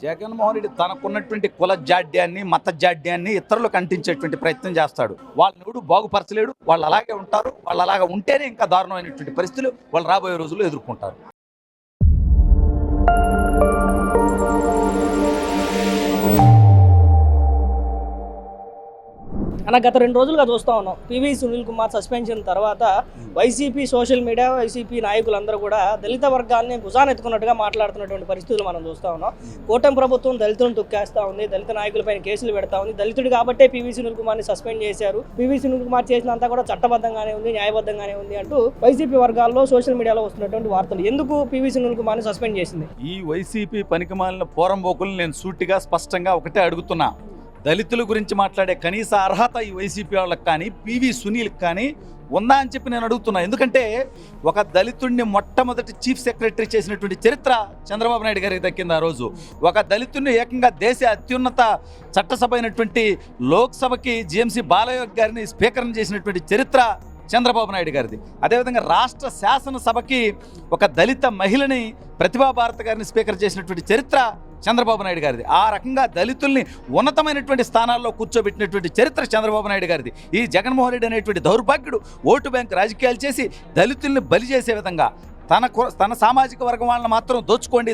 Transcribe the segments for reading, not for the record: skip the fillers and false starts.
జగన్మోహన్ రెడ్డి తనకున్నటువంటి కుల జాడ్యాన్ని మత జాడ్యాన్ని ఇతరులకు అంటించేటువంటి ప్రయత్నం చేస్తాడు. వాళ్ళని ఎవడు బాగుపరచలేడు. వాళ్ళు అలాగే ఉంటారు. వాళ్ళు అలాగే ఉంటేనే ఇంకా దారుణమైనటువంటి పరిస్థితులు వాళ్ళు రాబోయే రోజుల్లో ఎదుర్కొంటారు. అన్న గత 2 రోజులుగా చూస్తూ ఉన్నాం. పివి సునీల్ కుమార్ సస్పెన్షన్ తర్వాత వైసీపీ సోషల్ మీడియా వైసీపీ నాయకులందరూ కూడా దళిత వర్గాన్ని భుజానెత్తుకున్నట్టుగా మాట్లాడుతున్నటువంటి పరిస్థితులు మనం చూస్తూ ఉన్నాం. కూటమి ప్రభుత్వం దళితులను తొక్కేస్తూ ఉంది, దళిత నాయకులపైన కేసులు పెడతా ఉంది. దళితుడు కాబట్టే పివి సునీల్ కుమార్ని సస్పెండ్ చేశారు, పివి సునీల్ కుమార్ చేసినంతా కూడా చట్టబద్ధంగానే ఉంది, న్యాయబద్ధంగానే ఉంది అంటూ వైసీపీ వర్గాల్లో సోషల్ మీడియాలో వస్తున్నటువంటి వార్తలు. ఎందుకు పివి సునీల్ కుమార్ని సస్పెండ్ చేసింది? ఈ వైసీపీ పనికిమాలిన పోరంబోకులు నేను సూటిగా స్పష్టంగా ఒకటే అడుగుతున్నా. దళితుల గురించి మాట్లాడే కనీస అర్హత ఈ వైసీపీ వాళ్ళకి కానీ పివి సునీల్కి కానీ ఉందా అని చెప్పి నేను అడుగుతున్నా. ఎందుకంటే ఒక దళితుడిని మొట్టమొదటి చీఫ్ సెక్రటరీ చేసినటువంటి చరిత్ర చంద్రబాబు నాయుడు గారికి దక్కింది. ఆ రోజు ఒక దళితుడిని ఏకంగా దేశ అత్యున్నత చట్టసభ అయినటువంటి లోక్సభకి జిఎంసి బాలయ్య గారిని స్పీకర్ని చేసినటువంటి చరిత్ర చంద్రబాబు నాయుడు గారిది. అదేవిధంగా రాష్ట్ర శాసనసభకి ఒక దళిత మహిళని ప్రతిభా భారతి గారిని స్పీకర్ చేసినటువంటి చరిత్ర చంద్రబాబు నాయుడు గారిది. ఆ రకంగా దళితుల్ని ఉన్నతమైనటువంటి స్థానాల్లో కూర్చోబెట్టినటువంటి చరిత్ర చంద్రబాబు నాయుడు గారిది. ఈ జగన్మోహన్ రెడ్డి అనేటువంటి దౌర్భాగ్యుడు ఓటు బ్యాంక్ రాజకీయాలు చేసి దళితుల్ని బలి చేసే విధంగా తన సామాజిక వర్గం వాళ్ళని మాత్రం దాచుకోండి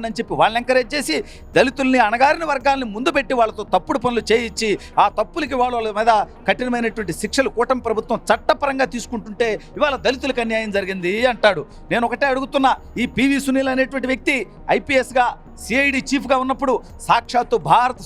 అని చెప్పి వాళ్ళని ఎంకరేజ్ చేసి దళితుల్ని అణగారిన వర్గాలని ముందు పెట్టి వాళ్ళతో తప్పుడు పనులు చేయించి ఆ తప్పులకి వాళ్ళ మీద కఠినమైనటువంటి శిక్షలు కూటమి ప్రభుత్వం చట్టపరంగా తీసుకుంటుంటే ఇవాళ దళితులకు అన్యాయం జరిగింది అంటాడు. నేను ఒకటే అడుగుతున్నా, ఈ పివి సునీల్ అనేటువంటి వ్యక్తి ఐపీఎస్గా సిఐడి చీఫ్గా ఉన్నప్పుడు సాక్షాత్తు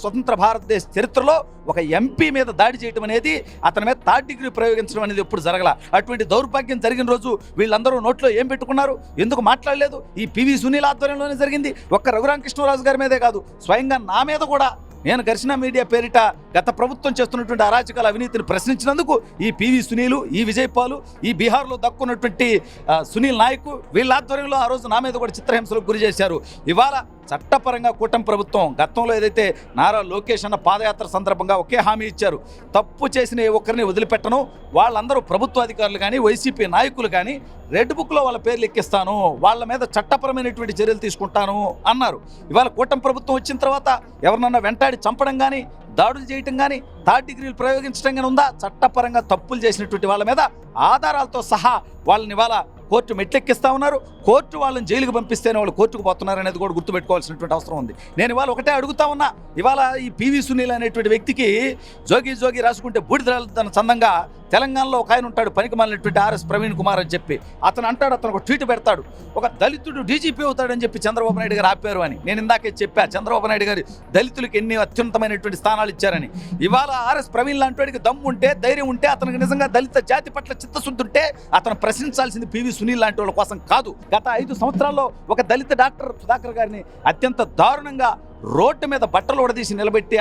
స్వతంత్ర భారతదేశ చరిత్రలో ఒక ఎంపీ మీద దాడి చేయడం అనేది, అతని మీద థర్డ్ డిగ్రీ ప్రయోగించడం అనేది ఎప్పుడు జరగల. అటువంటి దౌర్భాగ్యం జరిగిన రోజు వీళ్ళందరూ నోట్లో ఏం పెట్టుకున్నారు, ఎందుకు మాట్లాడలేదు? ఈ పివి సునీల్ ఆధ్వర్యంలోనే జరిగింది. ఒక్క రఘురామకృష్ణరాజు గారి మీదే కాదు, స్వయంగా నా మీద కూడా నేను ఘర్షణ మీడియా పేరిట గత ప్రభుత్వం చేస్తున్నటువంటి అరాచకాల అవినీతిని ప్రశ్నించినందుకు ఈ పివి సునీలు, ఈ విజయపాలు, ఈ బీహార్లో దక్కున్నటువంటి సునీల్ నాయక్ వీళ్ళ ఆధ్వర్యంలో ఆ రోజు నా మీద కూడా చిత్రహింసలకు గురి చేశారు. ఇవాళ చట్టపరంగా కూటమి ప్రభుత్వం గతంలో ఏదైతే నారా లోకేష్ అన్న పాదయాత్ర సందర్భంగా ఒకే హామీ ఇచ్చారు, తప్పు చేసిన ఏ ఒక్కరిని వదిలిపెట్టను, వాళ్ళందరూ ప్రభుత్వ అధికారులు కానీ వైసీపీ నాయకులు కానీ రెడ్ బుక్లో వాళ్ళ పేర్లు ఎక్కిస్తాను, వాళ్ళ మీద చట్టపరమైనటువంటి చర్యలు తీసుకుంటాను అన్నారు. ఇవాళ కూటమి ప్రభుత్వం వచ్చిన తర్వాత ఎవరినన్నా వెంటాడి చంపడం కానీ దాడులు చేయటం కానీ థర్డ్ డిగ్రీలు ప్రయోగించడం కానీ ఉందా? చట్టపరంగా తప్పులు చేసినటువంటి వాళ్ళ మీద ఆధారాలతో సహా వాళ్ళని ఇవాళ కోర్టు మెట్లెక్కిస్తా ఉన్నారు. కోర్టు వాళ్ళని జైలుకు పంపిస్తేనే వాళ్ళు కోర్టుకు పోతున్నారు అనేది కూడా గుర్తుపెట్టుకోవాల్సినటువంటి అవసరం ఉంది. నేను ఇవాళ ఒకటే అడుగుతా ఉన్నా, ఇవాళ ఈ పివి సునీల్ అనేటువంటి వ్యక్తికి జోగి రాసుకుంటే బూడిదల చందంగా తెలంగాణలో ఒక ఆయన ఉంటాడు, పనికి మాలినటువంటి ఆర్ఎస్ ప్రవీణ్ కుమార్ అని చెప్పి అతను అంటాడు, అతను ఒక ట్వీట్ పెడతాడు, ఒక దళితుడు డీజీపీ అవుతాడని చెప్పి చంద్రబాబు నాయుడు గారు ఆపారు అని. నేను ఇందాకే చెప్పా, చంద్రబాబు నాయుడు గారు దళితులకు ఎన్ని అత్యున్నతమైనటువంటి స్థానాలు ఇచ్చారని. ఇవాళ ఆర్ఎస్ ప్రవీణ్ లాంటి వాడికి దమ్ము ఉంటే, ధైర్యం ఉంటే, అతనికి నిజంగా దళిత జాతి పట్ల చిత్తశుద్ధి ఉంటే అతను ప్రశ్నించాల్సింది పివి సునీల్ లాంటి వాళ్ళ కోసం కాదు. గత 5 సంవత్సరాల్లో ఒక దళిత డాక్టర్ సుధాకర్ గారిని అత్యంత దారుణంగా రోడ్డు మీద బట్టలు ఉడదీసి నిలబెట్టి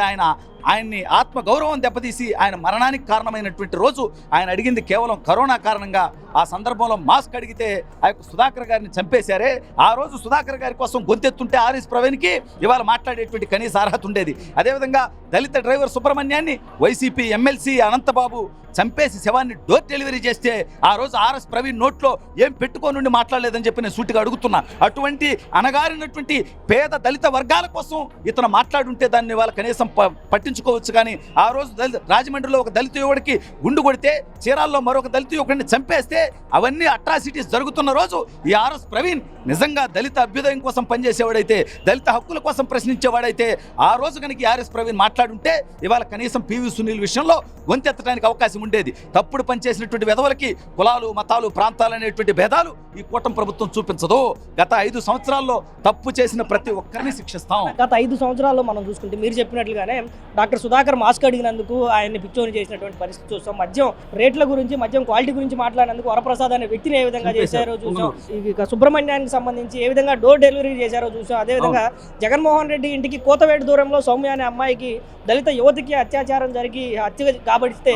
ఆయన్ని ఆత్మగౌరవం దెబ్బతీసి ఆయన మరణానికి కారణమైనటువంటి రోజు ఆయన అడిగింది కేవలం కరోనా కారణంగా. ఆ సందర్భంలో మాస్క్ అడిగితే ఆ యొక్క సుధాకర్ గారిని చంపేశారే, ఆ రోజు సుధాకర్ గారి కోసం గొంతెత్తుంటే ఆర్ఎస్ ప్రవీణ్కి ఇవాళ మాట్లాడేటువంటి కనీస అర్హత ఉండేది. అదేవిధంగా దళిత డ్రైవర్ సుబ్రహ్మణ్యాన్ని వైసీపీ ఎమ్మెల్సీ అనంతబాబు చంపేసి శవాన్ని డోర్ డెలివరీ చేస్తే ఆ రోజు ఆర్ఎస్ ప్రవీణ్ నోట్లో ఏం పెట్టుకోనుండి మాట్లాడలేదని చెప్పి నేను సూటిగా అడుగుతున్నా. అటువంటి అనగారినటువంటి పేద దళిత వర్గాల కోసం ఇతను మాట్లాడుంటే దాన్ని వాళ్ళ కనీసం పట్టించుకోవచ్చు. కానీ ఆ రోజు రాజమండ్రిలో ఒక దళిత యువడికి గుండు కొడితే, చీరాల్లో మరొక దళిత యువకుడిని చంపేస్తే అవన్నీ అట్రాసిటీస్ జరుగుతున్న రోజు ఈ ఆర్ఎస్ ప్రవీణ్ నిజంగా దళిత అభ్యుదయం కోసం పనిచేసేవాడైతే, దళిత హక్కుల కోసం ప్రశ్నించేవాడైతే ఆ రోజు కనుక ఆర్ఎస్ ప్రవీణ్ మాట్లాడుంటే ఇవాళ కనీసం పివి సునీల్ విషయంలో గొంతెత్తడానికి అవకాశం ఉండేది. తప్పుడు పనిచేసినటువంటి వెధవలకి కులాలు, మతాలు, ప్రాంతాలు అనేటువంటి భేదాలు ఈ కూటమి ప్రభుత్వం చూపించదు. గత 5 సంవత్సరాల్లో తప్పు చేసిన ప్రతి ఒక్కరిని శిక్షిస్తాం. గత 5 సంవత్సరాల్లో మనం చూసుకుంటే మీరు చెప్పినట్లుగానే డాక్టర్ సుధాకర్ మాస్క్ అడిగినందుకు ఆయన్ని పిచ్చోని చేసినటువంటి పరిస్థితి చూస్తాం. మద్యం రేట్ల గురించి, మద్యం క్వాలిటీ గురించి మాట్లాడినందుకు వరప్రసాద్ అనే వ్యక్తిని ఏ విధంగా చేశారో చూసాం. ఇక సుబ్రహ్మణ్యానికి సంబంధింంచి ఏ విధంగా డోర్ డెలివరీ చేశారో చూసాం. అదేవిధంగా జగన్మోహన్ రెడ్డి ఇంటికి కోతవేటు దూరంలో సౌమ్య అనే అమ్మాయికి దళిత యువతికి అత్యాచారం జరిగి హత్య కాబడిస్తే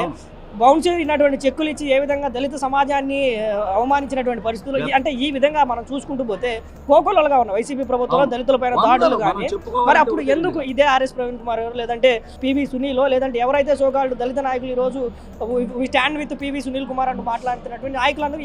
బౌన్స్ అయినటువంటి చెక్కులు ఇచ్చి ఏ విధంగా దళిత సమాజాన్ని అవమానించినటువంటి పరిస్థితులు అంటే ఈ విధంగా మనం చూసుకుంటూ పోతే కోకొల్లలుగా ఉన్న వైసీపీ ప్రభుత్వంలో దళితులపైన దాడులు కానీ మరి అప్పుడు ఎందుకు ఇదే ఆర్ఎస్ ప్రవీణ్ కుమార్ గారు లేదంటే పివి సునీల్ లేదంటే ఎవరైతే సోకాళ్ళు దళిత నాయకులు ఈ రోజు stand with PV Sunil Kumar అంటూ మాట్లాడుతున్నటువంటి నాయకులందరూ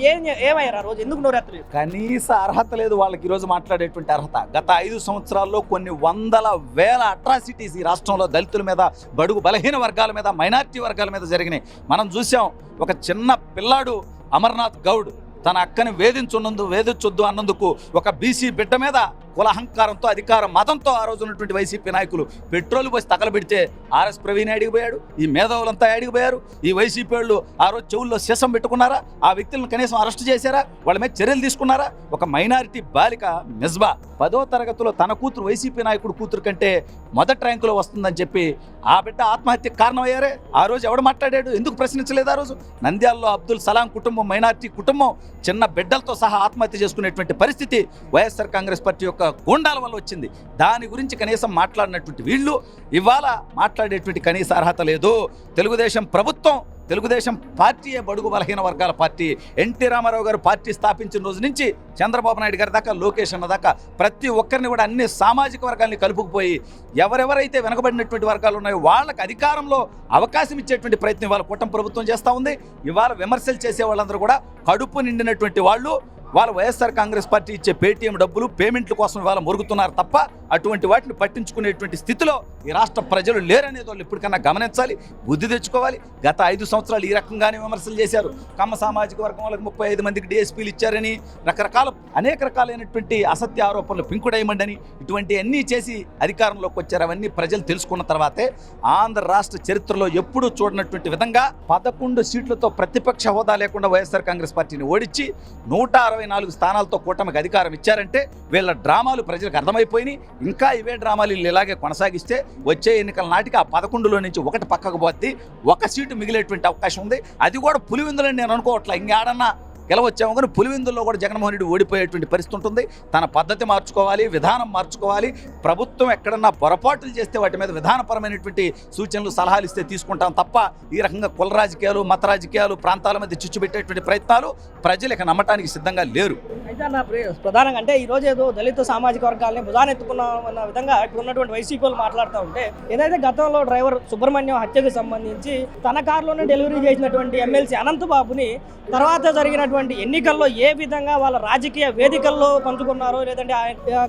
ఏమయ్యారు ఆ రోజు ఎందుకు నోరెత్తలేదు? కనీస అర్హత లేదు వాళ్ళకి ఈరోజు మాట్లాడేటువంటి అర్హత. గత 5 సంవత్సరాల్లో కొన్ని వందల వేల అట్రాసిటీస్ ఈ రాష్ట్రంలో దళితుల మీద, బడుగు బలహీన వర్గాల మీద, మైనారిటీ వర్గాల మీద జరిగినాయి. మనం చూసాం. ఒక చిన్న పిల్లాడు అమర్నాథ్ గౌడ్ తన అక్కని వేధించొద్దు అన్నందుకు ఒక బీసీ బిడ్డ మీద కుల అహంకారంతో, అధికార మతంతో ఆ రోజు ఉన్నటువంటి వైసీపీ నాయకులు పెట్రోల్ పోసి తగలబెడితే ఆర్ఎస్ ప్రవీణ్ అడిగిపోయాడు, ఈ మేధావులంతా అడిగిపోయారు. ఈ వైసీపీ వాళ్ళు ఆ రోజు చెవుల్లో శేషం పెట్టుకున్నారా? ఆ వ్యక్తులను కనీసం అరెస్ట్ చేశారా? వాళ్ళ మీద చర్యలు తీసుకున్నారా? ఒక మైనారిటీ బాలిక మిస్బా 10వ తరగతిలో తన కూతురు వైసీపీ నాయకుడు కూతురు కంటే మొదటి ర్యాంకులో వస్తుందని చెప్పి ఆ బిడ్డ ఆత్మహత్యకు కారణమయ్యారే. ఆ రోజు ఎవడు మాట్లాడాడు? ఎందుకు ప్రశ్నించలేదు? ఆ రోజు నంద్యాలలో అబ్దుల్ సలాం కుటుంబం, మైనారిటీ కుటుంబం చిన్న బిడ్డలతో సహా ఆత్మహత్య చేసుకునేటువంటి పరిస్థితి వైఎస్ఆర్ కాంగ్రెస్ పార్టీ యొక్క గూండాల వల్ల వచ్చింది. దాని గురించి కనీసం మాట్లాడినటువంటి వీళ్ళు ఇవాళ మాట్లాడేటువంటి కనీస అర్హత లేదు. తెలుగుదేశం ప్రభుత్వం, తెలుగుదేశం పార్టీయే బడుగు బలహీన వర్గాల పార్టీ. ఎన్టీ రామారావు గారు పార్టీ స్థాపించిన రోజు నుంచి చంద్రబాబు నాయుడు గారి దాకా, లోకేష్ అన్న దాకా ప్రతి ఒక్కరిని కూడా అన్ని సామాజిక వర్గాల్ని కలుపుకుపోయి ఎవరెవరైతే వెనకబడినటువంటి వర్గాలు ఉన్నాయో వాళ్ళకి అధికారంలో అవకాశం ఇచ్చేటువంటి ప్రయత్నం ఇవాళ కూటమి ప్రభుత్వం చేస్తూ ఉంది. ఇవాళ విమర్శలు చేసే వాళ్ళందరూ కూడా కడుపు నిండినటువంటి వాళ్ళు వాళ్ళు వైఎస్ఆర్ కాంగ్రెస్ పార్టీ ఇచ్చే పేటీఎం డబ్బులు, పేమెంట్ల కోసం ఇవాళ మురుగుతున్నారు తప్ప అటువంటి వాటిని పట్టించుకునేటువంటి స్థితిలో ఈ రాష్ట్ర ప్రజలు లేరనేది వాళ్ళు ఇప్పటికన్నా గమనించాలి, బుద్ధి తెచ్చుకోవాలి. గత 5 సంవత్సరాలు ఈ రకంగానే విమర్శలు చేశారు. కమ్మ సామాజిక వర్గం వాళ్ళకి 35 మందికి డిఎస్పీలు ఇచ్చారని, అనేక రకాలైనటువంటి అసత్య ఆరోపణలు, పింకు డైమండ్ అని, ఇటువంటి అన్నీ చేసి అధికారంలోకి వచ్చారు. అవన్నీ ప్రజలు తెలుసుకున్న తర్వాతే ఆంధ్ర రాష్ట్ర చరిత్రలో ఎప్పుడూ చూడనటువంటి విధంగా 11 సీట్లతో ప్రతిపక్ష హోదా లేకుండా వైఎస్ఆర్ కాంగ్రెస్ పార్టీని ఓడించి 164 స్థానాలతో కూటమికి అధికారం ఇచ్చారంటే వీళ్ళ డ్రామాలు ప్రజలకు అర్థమైపోయినాయి. ఇంకా ఇవే డ్రామాలు ఇలాగే కొనసాగిస్తే వచ్చే ఎన్నికల నాటికి ఆ 11లో నుంచి ఒకటి పక్కకు పోద్ది, ఒక సీటు మిగిలేటువంటి అవకాశం ఉంది. అది కూడా పులివెందులని నేను అనుకోవట్లా. ఇంకేడన్నా గెలవచ్చాము కానీ పులివెందుల్లో కూడా జగన్మోహన్ రెడ్డి ఓడిపోయేటువంటి పరిస్థితి ఉంటుంది. తన పద్ధతి మార్చుకోవాలి, విధానం మార్చుకోవాలి. ప్రభుత్వం ఎక్కడన్నా పొరపాట్లు చేస్తే వాటి మీద విధానపరమైనటువంటి సూచనలు, సలహాలు ఇస్తే తీసుకుంటాం తప్ప ఈ రకంగా కుల రాజకీయాలు, మత రాజకీయాలు, ప్రాంతాల మధ్య చిచ్చు పెట్టేటువంటి ప్రయత్నాలు ప్రజలు ఇక నమ్మటానికి సిద్ధంగా లేరు. అయితే అన్న ప్రధానంగా అంటే ఈరోజు ఏదో దళిత సామాజిక వర్గాలని భుజానెత్తుకున్న విధంగా ఇప్పుడు ఉన్నటువంటి వైసీపీలు మాట్లాడుతూ ఉంటే, ఏదైతే గతంలో డ్రైవర్ సుబ్రహ్మణ్యం హత్యకు సంబంధించి తన కారులోనే డెలివరీ చేసినటువంటి ఎమ్మెల్సీ అనంతబాబుని తర్వాత జరిగినటువంటి ఎన్నికల్లో ఏ విధంగా వాళ్ళ రాజకీయ వేదికల్లో పంచుకున్నారో, లేదంటే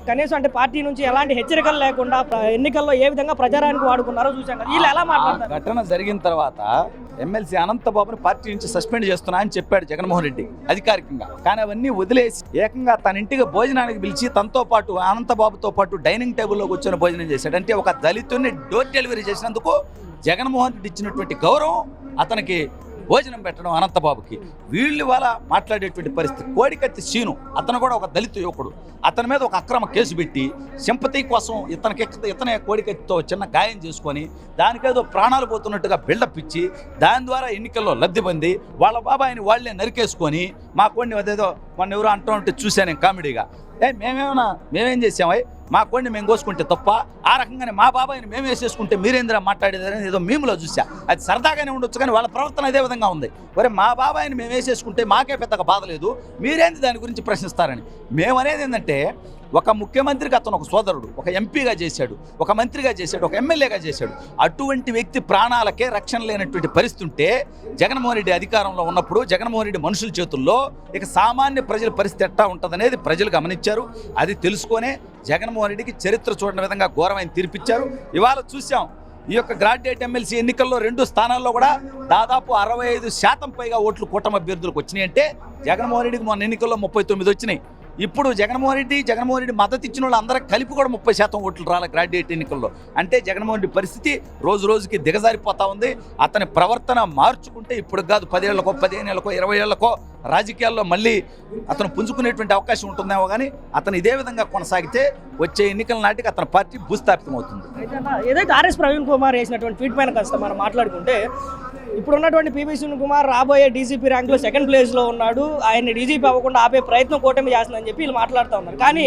కనీసం అంటే పార్టీ నుంచి ఎలాంటి హెచ్చరికలు లేకుండా ఎన్నికల్లో ఏ విధంగా ప్రచారానికి వాడుకున్నారో చూసాం కదా. వీళ్ళు ఎలా మాట్లాడతారు? ఘటన జరిగిన తర్వాత ఎమ్మెల్సీ అనంతబాబుని పార్టీ నుంచి సస్పెండ్ చేస్తున్నా అని చెప్పాడు జగన్మోహన్ రెడ్డి అధికారికంగా. కానీ అవన్నీ వదిలేసి ఏకంగా తన ఇంటికి భోజనానికి పిలిచి తనతో పాటు, అనంతబాబుతో పాటు డైనింగ్ టేబుల్లో కూర్చొని భోజనం చేశాడు. అంటే ఒక దళితుడిని డోర్ డెలివరీ చేసినందుకు జగన్మోహన్ రెడ్డి ఇచ్చినటువంటి గౌరవం అతనికి భోజనం పెట్టడం అనంతబాబుకి. వీళ్ళు వాళ్ళ మాట్లాడేటువంటి పరిస్థితి. కోడికత్తి సీను అతను కూడా ఒక దళిత యువకుడు. అతని మీద ఒక అక్రమ కేసు పెట్టి సింపతి కోసం ఇతనే కోడికత్తితో చిన్న గాయం చేసుకొని దానికేదో ప్రాణాలు పోతున్నట్టుగా బిల్డప్ ఇచ్చి దాని ద్వారా ఎన్నికల్లో లబ్ధి పొంది వాళ్ళ బాబాయిని వాళ్లే నరికేసుకొని మా కోడిని అదేదో మొన్న ఎవరు అంటూ ఉంటే చూశాను నేను కామెడీగా. మేమేం చేసామై మా కోడిని మేము కోసుకుంటే తప్ప, ఆ రకంగానే మా బాబాయిని మేము వేసేసుకుంటే మీరేంద్ర మాట్లాడేదని ఏదో మేములో చూసా. అది సరదాగానే ఉండొచ్చు కానీ వాళ్ళ ప్రవర్తన అదే విధంగా ఉంది. మరి మా బాబాయిని మేము వేసేసుకుంటే మాకే పెద్దగా బాధ లేదు, మీరేంది దాని గురించి ప్రశ్నిస్తారని. మేమనేది ఏంటంటే, ఒక ముఖ్యమంత్రికి అతను ఒక సోదరుడు, ఒక ఎంపీగా చేశాడు, ఒక మంత్రిగా చేశాడు, ఒక ఎమ్మెల్యేగా చేశాడు. అటువంటి వ్యక్తి ప్రాణాలకే రక్షణ లేనటువంటి పరిస్థితి ఉంటే జగన్మోహన్ రెడ్డి అధికారంలో ఉన్నప్పుడు, జగన్మోహన్ రెడ్డి మనుషుల చేతుల్లో ఇక సామాన్య ప్రజల పరిస్థితి ఎట్టా ఉంటుందనేది ప్రజలు గమనించారు. అది తెలుసుకొనే జగన్మోహన్ రెడ్డికి చరిత్ర చూడని విధంగా ఘోరమైన తీర్పిచ్చారు. ఇవాళ చూసాం ఈ యొక్క గ్రాడ్యుయేట్ ఎమ్మెల్సీ ఎన్నికల్లో 2 స్థానాల్లో కూడా దాదాపు 65% పైగా ఓట్లు కూటమి అభ్యర్థులకు వచ్చినాయి. అంటే జగన్మోహన్ రెడ్డికి మొన్న ఎన్నికల్లో 39 వచ్చినాయి. ఇప్పుడు జగన్మోహన్ రెడ్డి మద్దతు ఇచ్చిన వాళ్ళు అందరూ కలిపి కూడా 30% ఓట్లు రాలే గ్రాడ్యుయేట్ ఎన్నికల్లో. అంటే జగన్మోహన్ రెడ్డి పరిస్థితి రోజు రోజుకి దిగజారిపోతా ఉంది. అతని ప్రవర్తన మార్చుకుంటే ఇప్పుడు కాదు 10 ఏళ్లకో 15 ఏళ్లకో 20 ఏళ్లకో రాజకీయాల్లో మళ్ళీ అతను పుంజుకునేటువంటి అవకాశం ఉంటుందేమో కానీ అతను ఇదే విధంగా కొనసాగితే వచ్చే ఎన్నికల నాటికి అతని పార్టీ భూస్థాపితం అవుతుంది. ఏదైతే ఆర్ఎస్ ప్రవీణ్ కుమార్ వేసినటువంటి ట్వీట్ పైన కాస్త మనం మాట్లాడుకుంటే, ఇప్పుడు ఉన్నటువంటి పివి సునీల్ కుమార్ రాబోయే డీజీపీ ర్యాంక్లో 2nd ప్లేస్లో ఉన్నాడు. ఆయన్ని డీజీపీ అవ్వకుండా ఆపే ప్రయత్నం కూటమి చేస్తుందని అని చెప్పి వీళ్ళు మాట్లాడుతూ ఉన్నారు. కానీ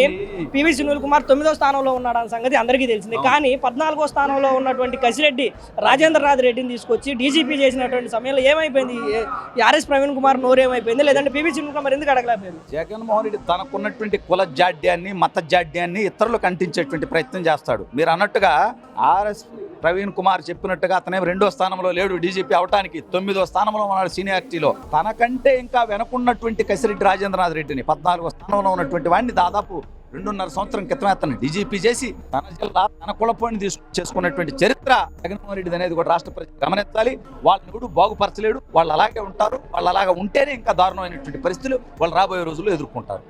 పివి సునీల్ కుమార్ 9వ స్థానంలో ఉన్నాడన్న సంగతి అందరికీ తెలిసింది. కానీ 14వ స్థానంలో ఉన్నటువంటి కసిరెడ్డి రాజేంద్రనాథ్ రెడ్డిని తీసుకొచ్చి డీజీపీ చేసినటువంటి సమయంలో ఏమైపోయింది? ఆర్ఎస్ ప్రవీణ్ కుమార్ నోరేమైపోయింది? లేదంటే పివి సునీల్ కుమార్ ఎందుకు అడగలేకపోయింది? జగన్మోహన్ రెడ్డి తనకున్నటువంటి కుల జాడ్యాన్ని మత జాడ్యాన్ని ఇతరులకు అంటించేటువంటి ప్రయత్నం చేస్తాడు. మీరు అన్నట్టుగా ఆర్ఎస్ ప్రవీణ్ కుమార్ చెప్పినట్టుగా అతనే 2వ స్థానంలో లేడు డీజీపీ అవటానికి, 9వ స్థానంలో ఉన్నాడు సీనియారిటీలో. తనకంటే ఇంకా వెనకున్నటువంటి కసిరెడ్డి రాజేంద్రనాథ్ రెడ్డిని 14వ స్థానంలో ఉన్నటువంటి వాడిని దాదాపు 2.5 సంవత్సరం క్రితమే అతను డీజీపీ చేసి తన జిల్లా తన కులపోయిని చేసుకున్నటువంటి చరిత్ర జగన్మోహన్ రెడ్డి అనేది కూడా రాష్ట్ర ప్రజలు గమనించాలి. వాళ్ళని కూడా బాగుపరచలేడు. వాళ్ళు అలాగే ఉంటారు. వాళ్ళు అలాగే ఉంటేనే ఇంకా దారుణమైనటువంటి పరిస్థితులు వాళ్ళు రాబోయే రోజుల్లో ఎదుర్కొంటారు.